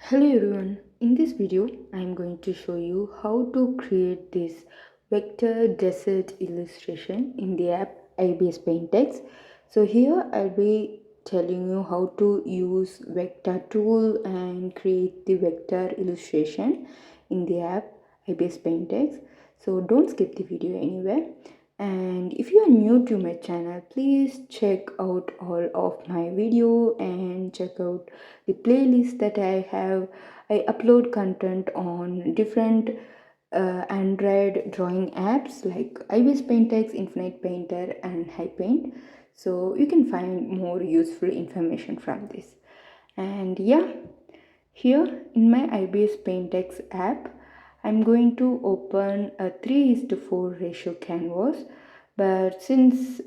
Hello everyone, in this video I am going to show you how to create this vector desert illustration in the app IBIS Paint X. So here I'll be telling you how to use vector tool and create the vector illustration in the app IBIS Paint X. So don't skip the video anywhere. And if you are new to my channel, please check out all of my video and check out the playlist that I have. I upload content on different Android drawing apps like IBIS Paint X, Infinite Painter and High Paint. So you can find more useful information from this. And yeah, here in my IBIS Paint X app, I'm going to open a 3:4 ratio canvas, but since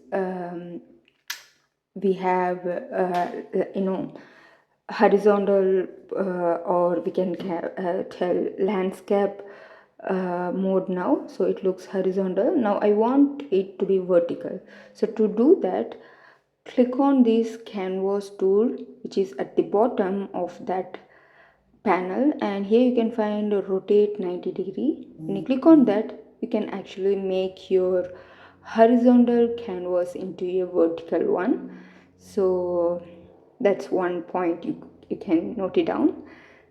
we have horizontal or we can tell landscape mode now, so it looks horizontal. Now I want it to be vertical, so to do that, click on this canvas tool which is at the bottom of that panel, and here you can find a rotate 90-degree. When you click on that, you can actually make your horizontal canvas into a vertical one. So that's one point you can note it down.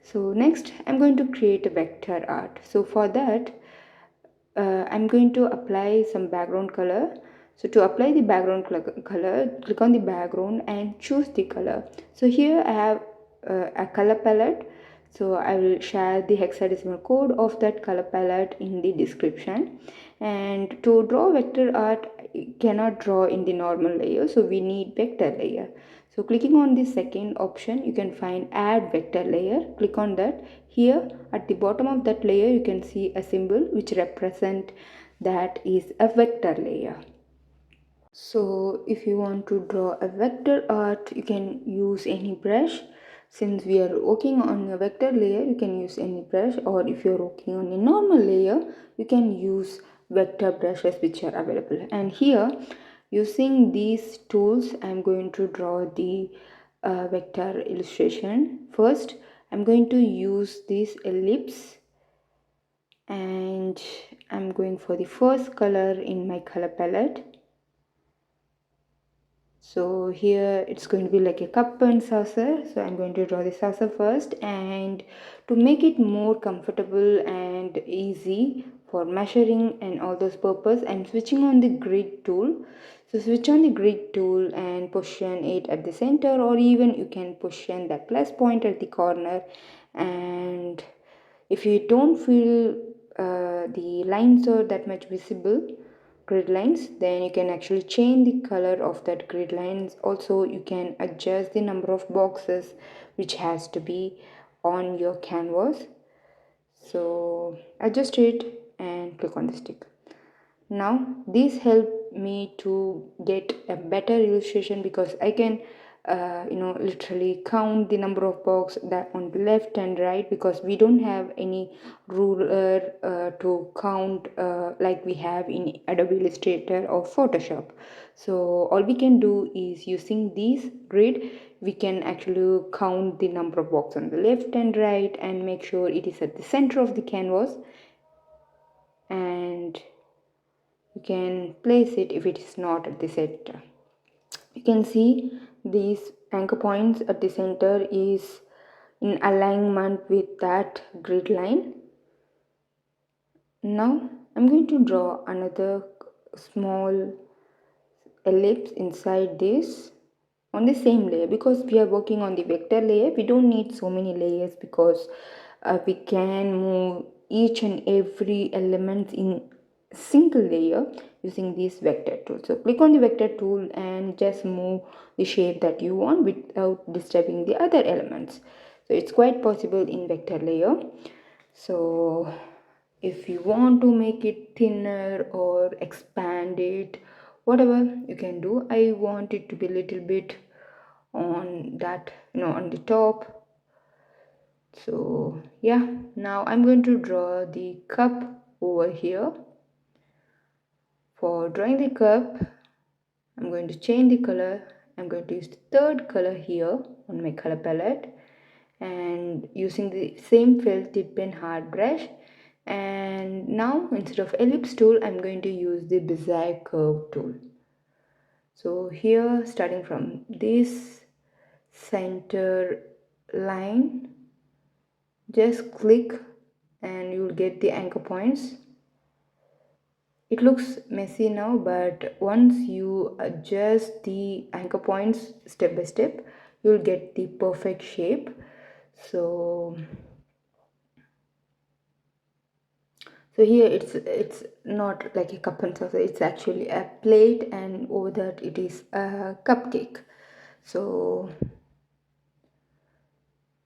So next I'm going to create a vector art. So for that I'm going to apply some background color. So to apply the background color, click on the background and choose the color. So here I have a color palette. So I will share the hexadecimal code of that color palette in the description. And to draw vector art, you cannot draw in the normal layer, so we need vector layer. So clicking on the second option, you can find add vector layer. Click on that. Here at the bottom of that layer, you can see a symbol which represent that is a vector layer. So if you want to draw a vector art, you can use any brush. Since we are working on a vector layer, you can use any brush, or if you're working on a normal layer, you can use vector brushes which are available. And here, using these tools, I'm going to draw the vector illustration. First, I'm going to use this ellipse, and I'm going for the first color in my color palette. So here it's going to be like a cup and saucer. So I'm going to draw the saucer first, and to make it more comfortable and easy for measuring and all those purpose, I'm switching on the grid tool. So switch on the grid tool and position it at the center, or even you can position that plus point at the corner. And if you don't feel the lines are that much visible, grid lines, then you can actually change the color of that grid lines. Also you can adjust the number of boxes which has to be on your canvas. So adjust it and click on the stick. Now this helped me to get a better illustration because I can literally count the number of box that on the left and right, because we don't have any ruler to count like we have in Adobe Illustrator or Photoshop. So all we can do is, using these grid, we can actually count the number of box on the left and right and make sure it is at the center of the canvas, and you can place it if it is not at the center. You can see these anchor points at the center is in alignment with that grid line. Now I'm going to draw another small ellipse inside this on the same layer, because we are working on the vector layer. We don't need so many layers because we can move each and every element in single layer using this vector tool. So click on the vector tool and just move the shape that you want without disturbing the other elements. So it's quite possible in vector layer. So if you want to make it thinner or expand it, whatever you can do. I want it to be a little bit on that, on the top. So yeah, now I'm going to draw the cup over here. For drawing the cup, I'm going to change the color. I'm going to use the third color here on my color palette, and using the same felt tip pen hard brush. And now instead of ellipse tool, I'm going to use the bizarre curve tool. So here, starting from this center line, just click and you'll get the anchor points. It looks messy now, but once you adjust the anchor points step by step, you'll get the perfect shape. So here it's not like a cup and saucer, it's actually a plate, and over that it is a cupcake. So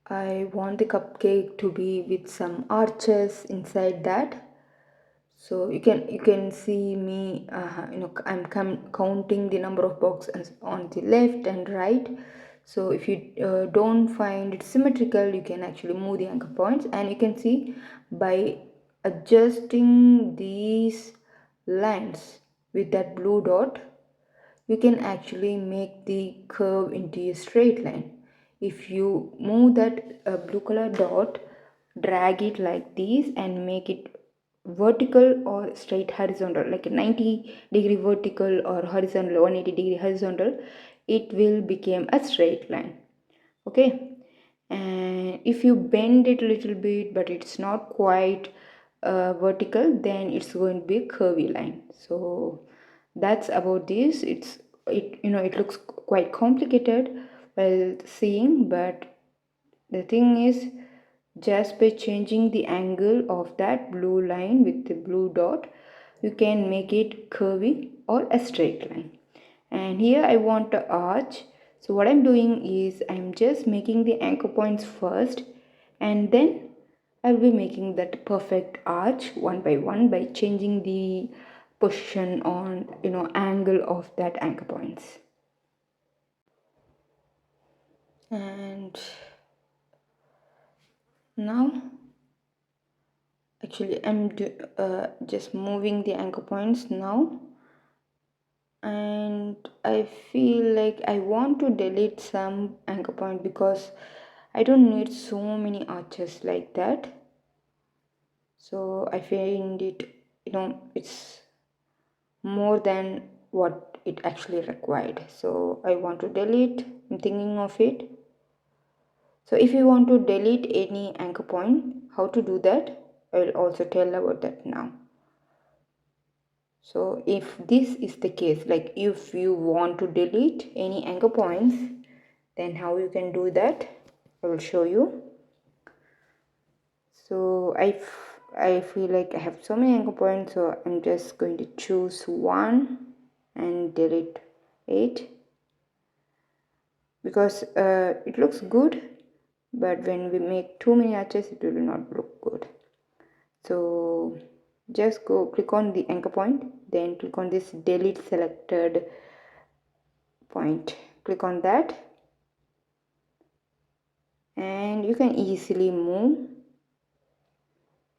I want the cupcake to be with some arches inside that. So you can see me, I'm counting the number of boxes on the left and right. So if you don't find it symmetrical, you can actually move the anchor points, and you can see by adjusting these lines with that blue dot, you can actually make the curve into a straight line. If you move that blue color dot, drag it like this and make it vertical or straight horizontal, like a 90-degree vertical or horizontal 180-degree horizontal, it will become a straight line. Okay, and if you bend it a little bit but it's not quite vertical, then it's going to be a curvy line. So that's about this. It looks quite complicated while seeing, but the thing is, just by changing the angle of that blue line with the blue dot, you can make it curvy or a straight line. And here I want to arch. So what I'm doing is I'm just making the anchor points first, and then I'll be making that perfect arch one by one by changing the position on angle of that anchor points. And now actually I'm just moving the anchor points now, and I feel like I want to delete some anchor point because I don't need so many arches like that. So I find it, it's more than what it actually required. So I want to delete. I'm thinking of it. So if you want to delete any anchor point, how to do that, I will also tell about that now. So if this is the case, like if you want to delete any anchor points, then how you can do that, I will show you. So I feel like I have so many anchor points, so I'm just going to choose one and delete it, because it looks good, but when we make too many arches, it will not look good. So just go click on the anchor point, then click on this delete selected point, click on that, and you can easily move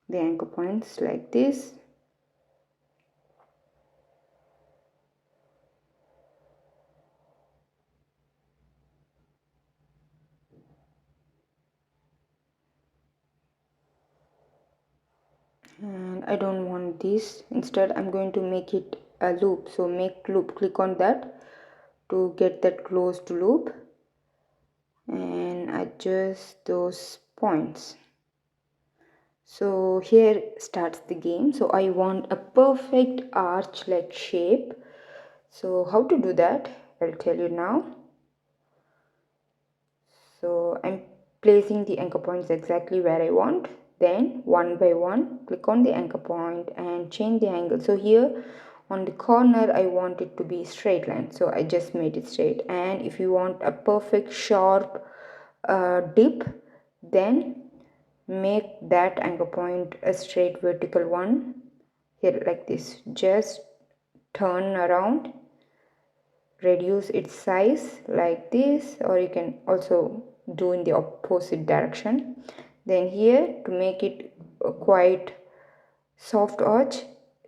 the anchor points like this. And I don't want this. Instead I'm going to make it a loop. So make loop, click on that to get that closed loop and adjust those points. So here starts the game. So I want a perfect arch like shape. So how to do that, I'll tell you now. So I'm placing the anchor points exactly where I want. Then one by one, click on the anchor point and change the angle. So here on the corner, I want it to be straight line. So I just made it straight. And if you want a perfect sharp dip, then make that anchor point a straight vertical one. Here like this. Just turn around, reduce its size like this, or you can also do in the opposite direction. Then here, to make it a quite soft arch,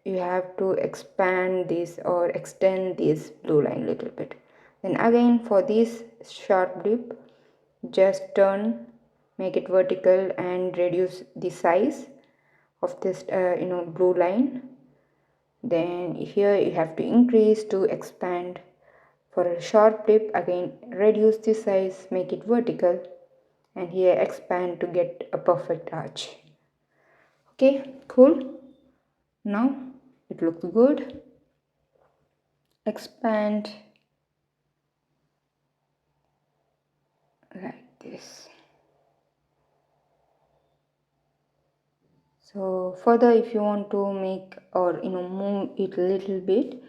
you have to expand this or extend this blue line a little bit. Then again, for this sharp dip, just turn make it vertical and reduce the size of this blue line. Then here you have to increase to expand. For a sharp tip, again reduce the size, make it vertical, and here expand to get a perfect arch. Okay, cool. Now it looks good. Expand like this. So further, if you want to make or move it a little bit,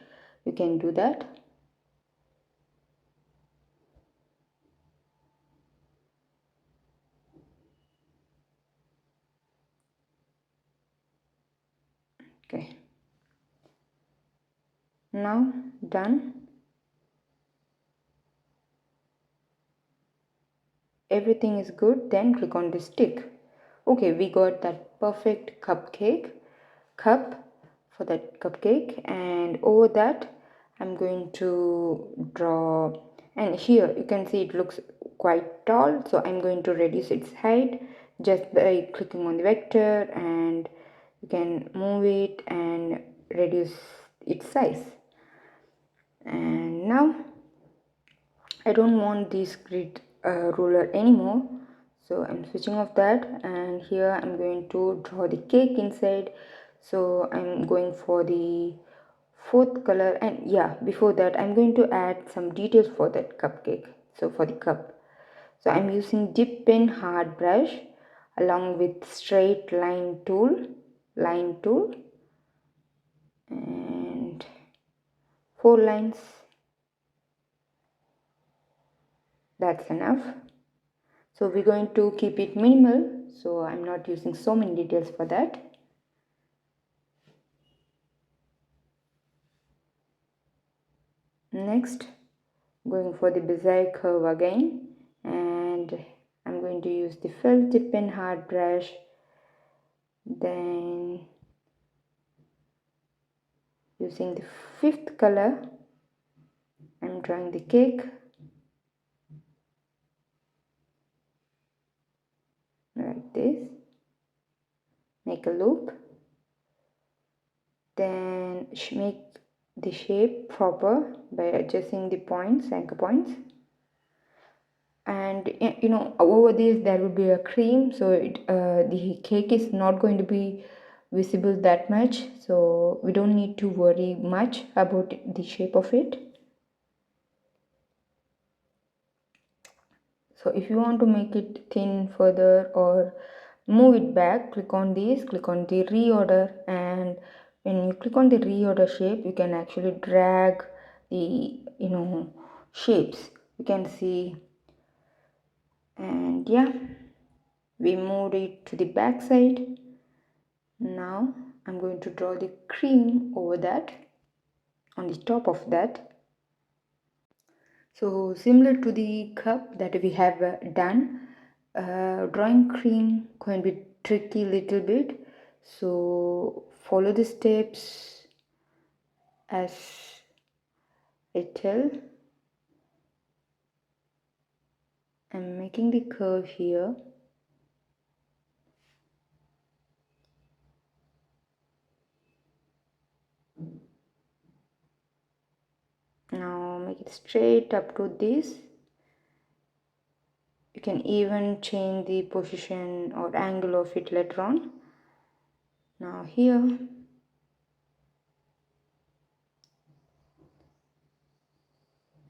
you can do that. Okay, now done. Everything is good, then click on the stick. Okay, we got that perfect cupcake cup for that cupcake, and over that I'm going to draw, and here you can see it looks quite tall, so I'm going to reduce its height just by clicking on the vector, and you can move it and reduce its size. And now I don't want this grid ruler anymore, so I'm switching off that, and here I'm going to draw the cake inside. So I'm going for the fourth color, and yeah, before that I'm going to add some details for that cupcake. So for the cup, so I'm using dip pen hard brush along with straight line tool and 4 lines. That's enough. So we're going to keep it minimal, so I'm not using so many details for that. Next, going for the bizarre curve again, and I'm going to use the felt tip pen hard brush. Then using the fifth color, I'm drawing the cake like this. Make a loop, then make the shape proper by adjusting the points, anchor points. And over this there will be a cream, so the cake is not going to be visible that much, so we don't need to worry much about the shape of it. So if you want to make it thin further or move it back, click on this, click on the reorder, and when you click on the reorder shape, you can actually drag the shapes. You can see, and yeah, we moved it to the back side. Now I'm going to draw the cream over that, on the top of that. So similar to the cup that we have done, drawing cream can be tricky little bit, so follow the steps as I tell. I'm making the curve here. Now make it straight up to this. You can even change the position or angle of it later on. Now here,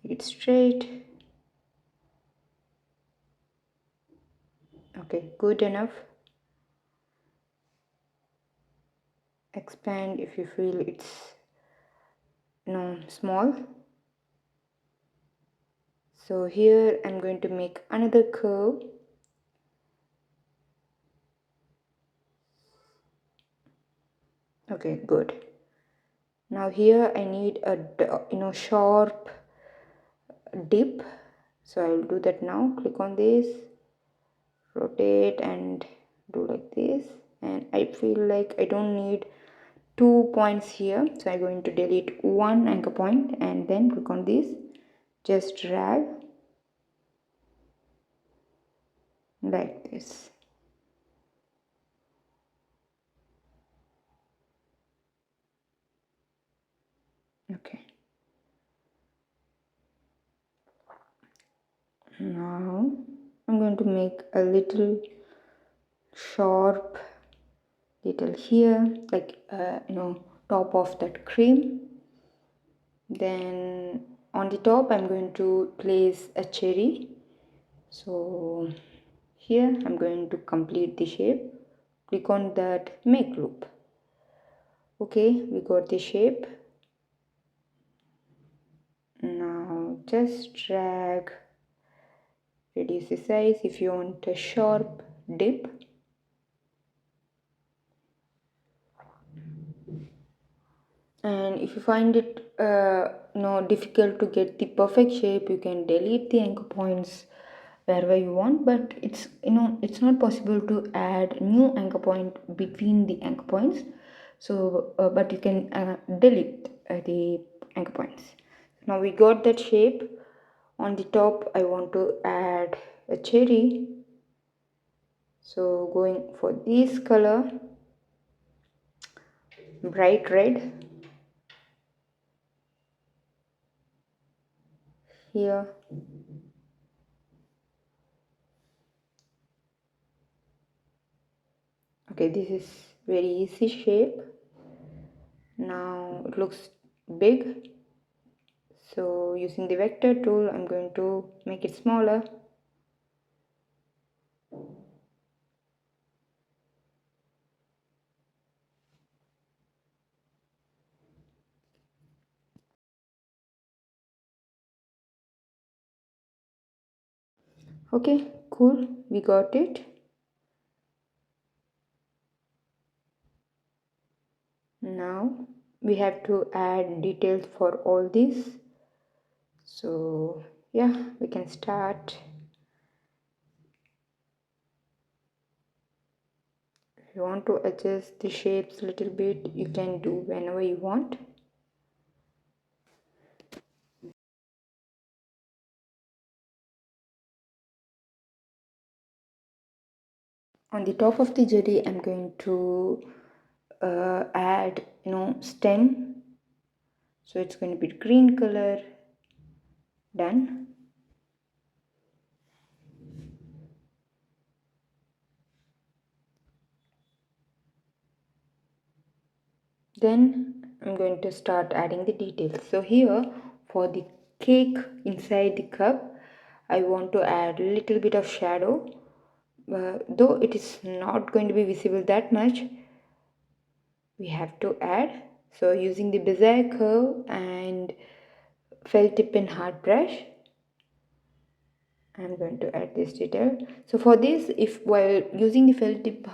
make it straight. Okay, good enough. Expand if you feel it's small. So here I'm going to make another curve. Okay, good. Now here I need a sharp dip, so I will do that now. Click on this, rotate and do like this, and I feel like I don't need 2 points here, so I'm going to delete one anchor point and then click on this, just drag, like this. Okay, now I'm going to make a little sharp little here, like top of that cream. Then on the top I'm going to place a cherry. So here I'm going to complete the shape. Click on that make loop. Okay, we got the shape. Now just drag, reduce the size if you want a sharp dip. And if you find it difficult to get the perfect shape, you can delete the anchor points wherever you want, but it's not possible to add new anchor point between the anchor points. So but you can delete the anchor points. Now we got that shape. On the top I want to add a cherry, so going for this color, bright red here. Okay, this is very easy shape. Now it looks big, so using the vector tool I'm going to make it smaller. Okay, cool, we got it. Now we have to add details for all this. So yeah, we can start. If you want to adjust the shapes a little bit, you can do whenever you want. On the top of the jelly I'm going to add stem, so it's going to be green color. Done. Then I'm going to start adding the details. So here for the cake inside the cup, I want to add a little bit of shadow, though it is not going to be visible that much, we have to add. So using the bezier curve and felt tip and hard brush, I'm going to add this detail. So for this, if while using the felt tip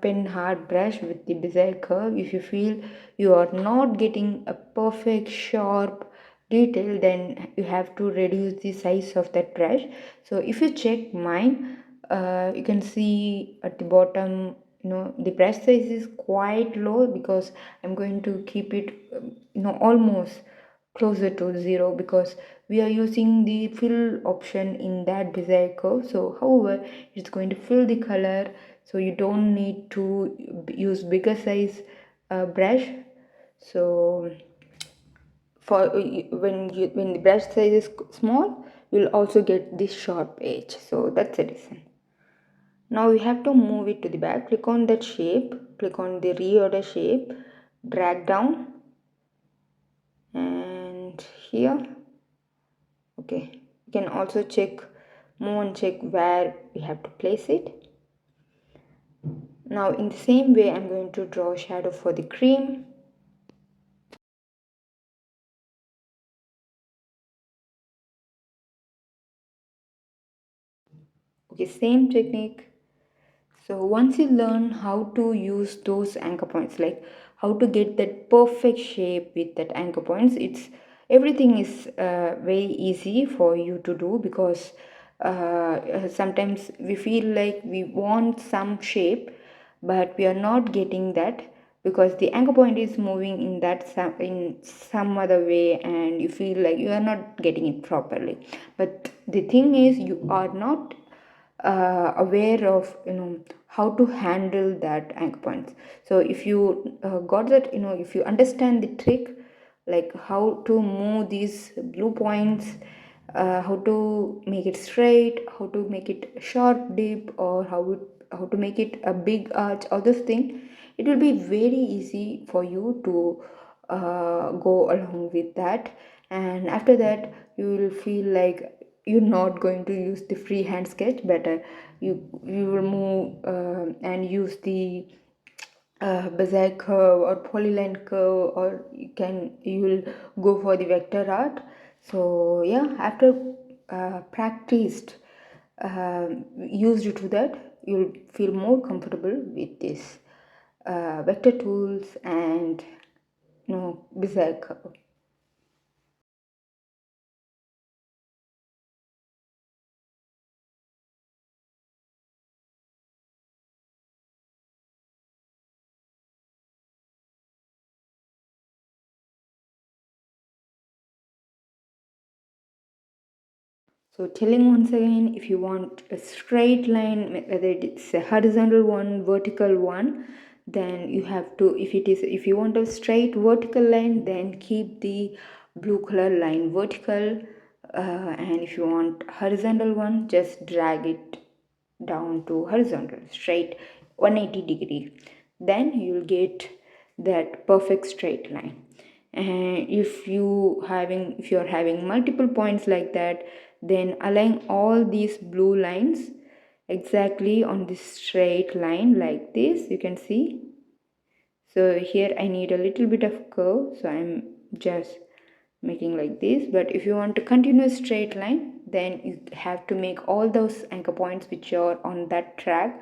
pen hard brush with the bezier curve, if you feel you are not getting a perfect sharp detail, then you have to reduce the size of that brush. So if you check mine, you can see at the bottom, the brush size is quite low because I'm going to keep it almost closer to 0 because we are using the fill option in that bezier curve. So however, it's going to fill the color, so you don't need to use bigger size brush. So for when the brush size is small, you'll also get this sharp edge. So that's the reason. Now we have to move it to the back. Click on that shape, click on the reorder shape, drag down, and here. Okay, you can also move and check where we have to place it. Now in the same way I'm going to draw a shadow for the cream. Okay, same technique. So once you learn how to use those anchor points, like how to get that perfect shape with that anchor points, everything is very easy for you to do, because sometimes we feel like we want some shape but we are not getting that because the anchor point is moving in some other way, and you feel like you are not getting it properly. But the thing is, you are not aware of how to handle that anchor points. So if you got that, if you understand the trick, like how to move these blue points, how to make it straight, how to make it sharp dip, or how to make it a big arch, all this thing, it will be very easy for you to go along with that. And after that you will feel like you're not going to use the freehand sketch, but you will move and use the bezier curve or polyline curve, or you will go for the vector art. So yeah, after practiced used to that, you'll feel more comfortable with this vector tools and bezier curve. So telling once again, if you want a straight line, whether it's a horizontal one, vertical one, then you have to, if you want a straight vertical line, then keep the blue color line vertical, and if you want horizontal one, just drag it down to horizontal, straight 180 degree. Then you'll get that perfect straight line. And if you're having multiple points like that, then align all these blue lines exactly on this straight line like this, you can see. So here I need a little bit of curve, so I'm just making like this. But if you want to continue straight line, then you have to make all those anchor points which are on that track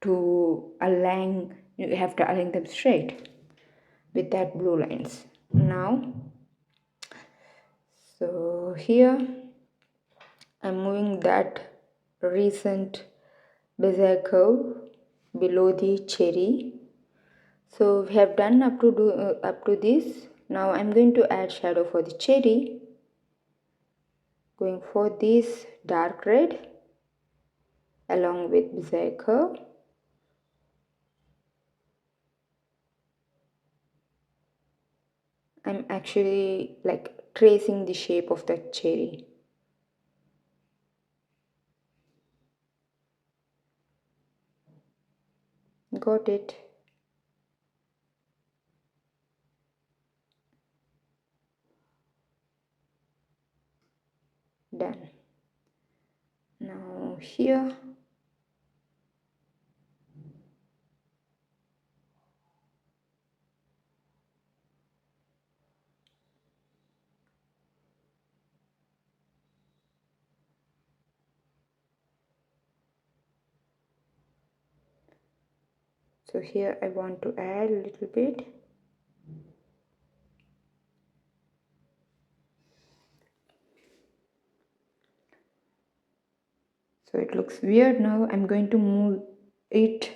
to align, you have to align them straight with that blue lines. Now, so here I'm moving that recent bezier curve below the cherry. So we have done up to this. Now I'm going to add shadow for the cherry, going for this dark red along with bezier curve. I'm actually like tracing the shape of that cherry. Got it. Done. Now here so here I want to add a little bit. So it looks weird now. I'm going to move it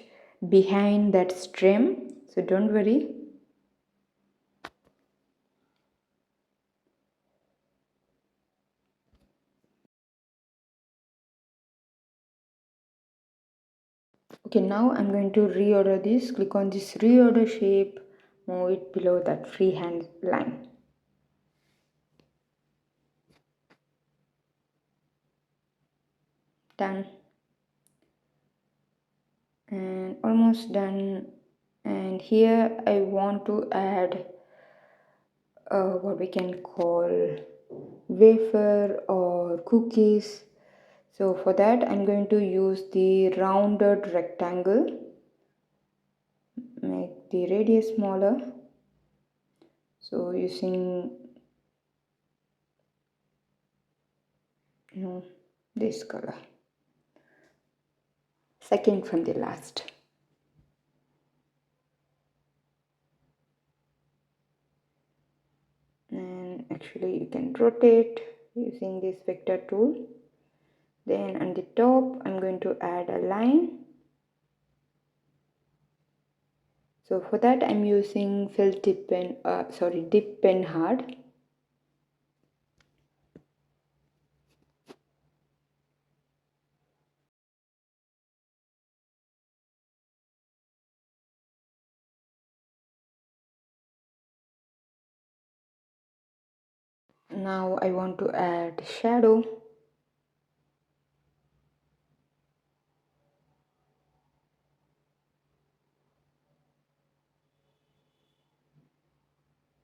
behind that stem, so don't worry. Okay, now I'm going to reorder this. Click on this reorder shape, move it below that freehand line. Done. And almost done. And here I want to add what we can call wafer or cookies. So for that I'm going to use the rounded rectangle, make the radius smaller. So using this color, second from the last. And actually you can rotate using this vector tool. Then on the top I'm going to add a line. So for that I'm using felt tip pen, dip pen hard. Now I want to add shadow.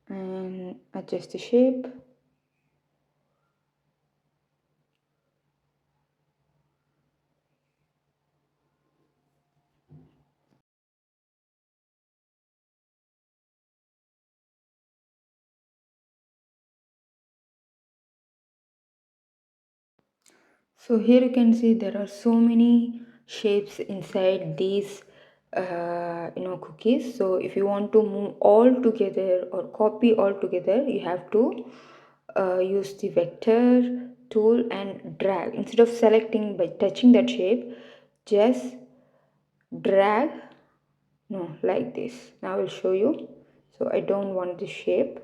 And adjust the shape. So here you can see there are so many shapes inside these cookies. So if you want to move all together or copy all together, you have to use the vector tool and drag. Instead of selecting by touching that shape, just drag, no, like this. Now I will show you. So I don't want this shape.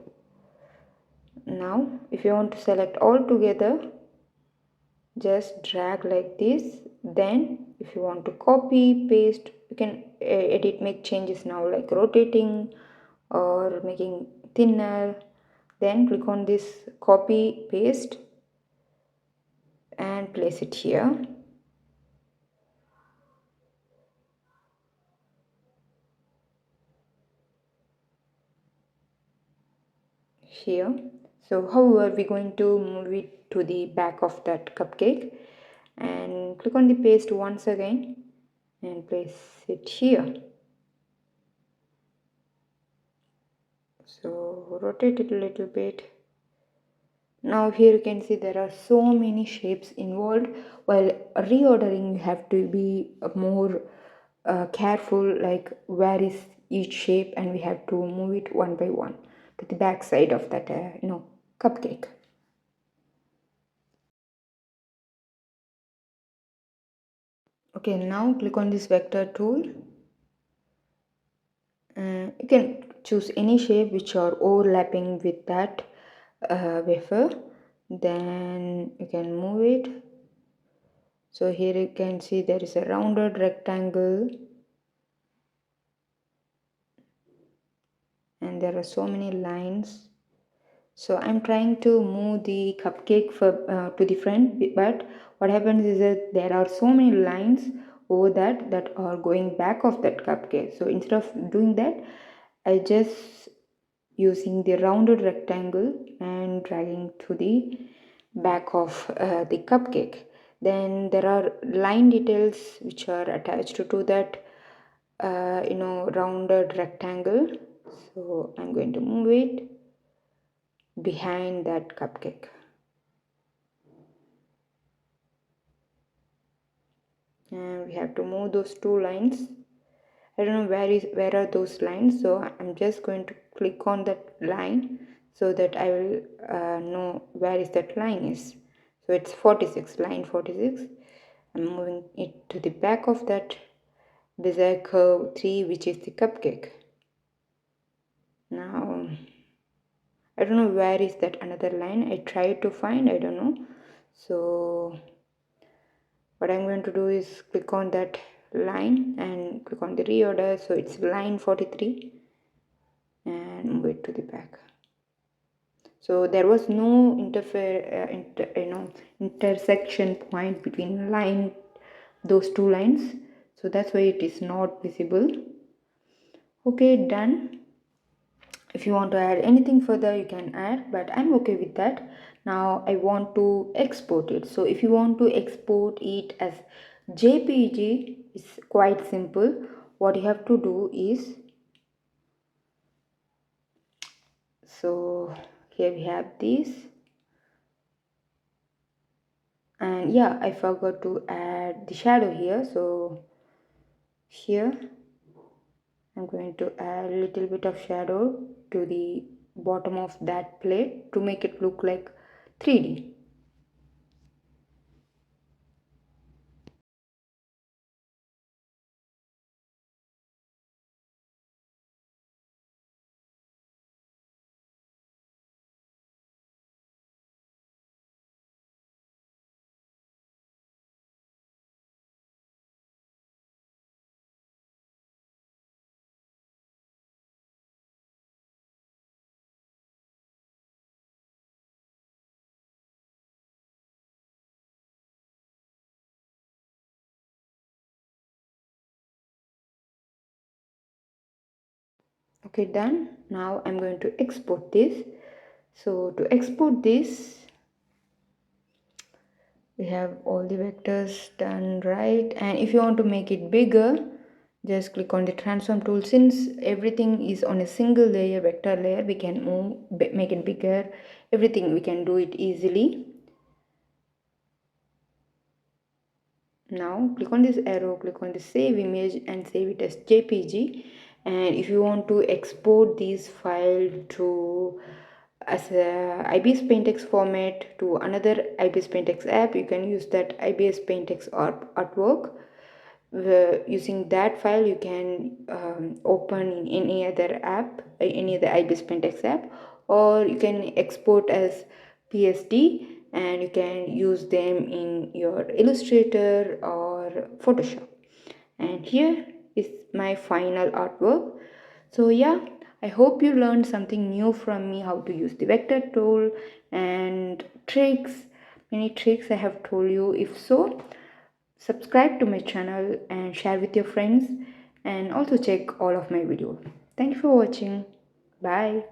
Now if you want to select all together, just drag like this. Then if you want to copy paste, you can edit, make changes now, like rotating or making thinner. Then click on this copy paste and place it here. Here. So however, we're going to move it to the back of that cupcake, and click on the paste once again and place it here. So rotate it a little bit. Now here you can see there are so many shapes involved. While reordering, you have to be more careful, like where is each shape, and we have to move it one by one to the back side of that cupcake. Okay, now click on this vector tool. You can choose any shape which are overlapping with that wafer. Then you can move it. So here you can see there is a rounded rectangle, and there are so many lines. So I'm trying to move the cupcake to the front, but what happens is that there are so many lines over that are going back of that cupcake. So instead of doing that, I just using the rounded rectangle and dragging to the back of the cupcake. Then there are line details which are attached to that rounded rectangle. So I'm going to move it behind that cupcake. And we have to move those two lines. I don't know where are those lines, so I'm just going to click on that line so that I will know where is that line is. So it's 46, line 46. I'm moving it to the back of that beside curve 3, which is the cupcake. Now I don't know where is that another line. I tried to find, I don't know. So what I'm going to do is click on that line and click on the reorder. So it's line 43 and move it to the back. So there was no intersection point between those two lines. So that's why it is not visible. Okay, done. If you want to add anything further, you can add, but I'm okay with that. Now I want to export it. So if you want to export it as JPG, it's quite simple. What you have to do is, so here we have this, and yeah, I forgot to add the shadow here. So here I'm going to add a little bit of shadow to the bottom of that plate to make it look like 3D. Okay, done. Now I'm going to export this. So to export this, we have all the vectors done right, and if you want to make it bigger, just click on the transform tool. Since everything is on a single layer, vector layer, we can make it bigger, everything we can do it easily. Now click on this arrow, click on the save image and save it as JPG. And if you want to export this file to as a IBIS Paint X format to another IBIS Paint X app, you can use that IBIS Paint X artwork. Using that file you can open in any other app, any other IBIS Paint X app, or you can export as PSD and you can use them in your Illustrator or Photoshop. And here is my final artwork. So yeah, I hope you learned something new from me, how to use the vector tool and tricks, many tricks I have told you. If so, subscribe to my channel and share with your friends, and also check all of my videos. Thank you for watching. Bye.